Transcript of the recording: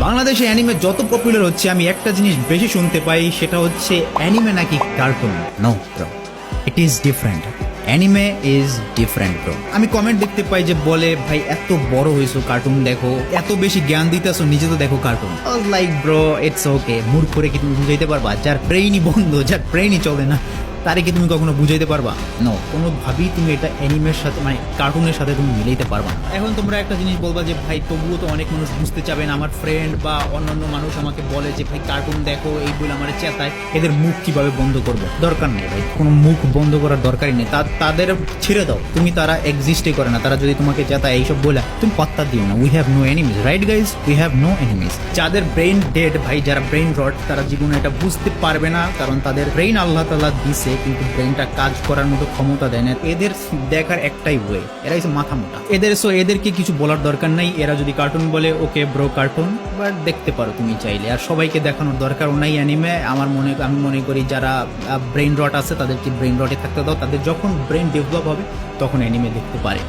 বাংলাদেশে অ্যানিমে যত পপুলার হচ্ছে আমি একটা জিনিস বেশি শুনতে পাই, সেটা হচ্ছে অ্যানিমে নাকি cartoon. No bro, it is different. Anime is different bro. আমি কমেন্ট দেখতে পাই যে বলে ভাই এত বড় হয়েছো কার্টুন দেখো, এত বেশি জ্ঞান দিতেছো নিজে তো দেখো cartoon. Like bro it's okay, mood করে কি তুমি বুঝাইতে পারবা? যার ব্রেইনই বন্ধ, যার ব্রেইনই চলে না, তারে কি তুমি কখনো বুঝাইতে পারবা? নো, কোনোভাবেই তুমি এটা অ্যানিমের সাথে মানে কার্টুনের সাথে তুমি মিলাইতে পারবা না। এখন তোমরা একটা জিনিস বলবা যে ভাই তবুও তো অনেক মানুষ বুঝতে চাবে না। আমার ফ্রেন্ড বা অন্যান্য মানুষ আমাকে বলে যে ভাই কার্টুন দেখো, এই বলে আমার চেতায়, এদের মুখ কিভাবে বন্ধ করবো? দরকার নেই ভাই, কোনো মুখ বন্ধ করার দরকারই নেই। তাদের ছেড়ে দাও, তুমি তারা এক্সিস্টই করে না। তারা যদি তোমাকে চেতায় এইসব বলে, তুমি পাত্তা দিও না। We have no enemies, right guys? We have no enemies. যাদের ব্রেইন ডেড ভাই, যারা ব্রেইন রট, তারা জীবনে এটা বুঝতে পারবে না, কারণ তাদের ব্রেইন আল্লাহ তাআলা দিছে কিন্তু ব্রেইনটা কাজ করার মতো ক্ষমতা দেয় না। এদের দেখার একটাই ওয়ে, এরা হচ্ছে মাথা মোটা। এদেরকে কিছু বলার দরকার নাই। এরা যদি কার্টুন বলে ওকে ব্রো কার্টুন, বাট দেখতে পারো তুমি চাইলে। আর সবাইকে দেখানোর দরকারও নাই অ্যানিমে। আমি মনে করি যারা ব্রেইন রট আছে তাদেরকে ব্রেইন রটে থাকতে দাও। তাদের যখন ব্রেইন ডেভেলপ হবে তখন অ্যানিমে দেখতে পারে।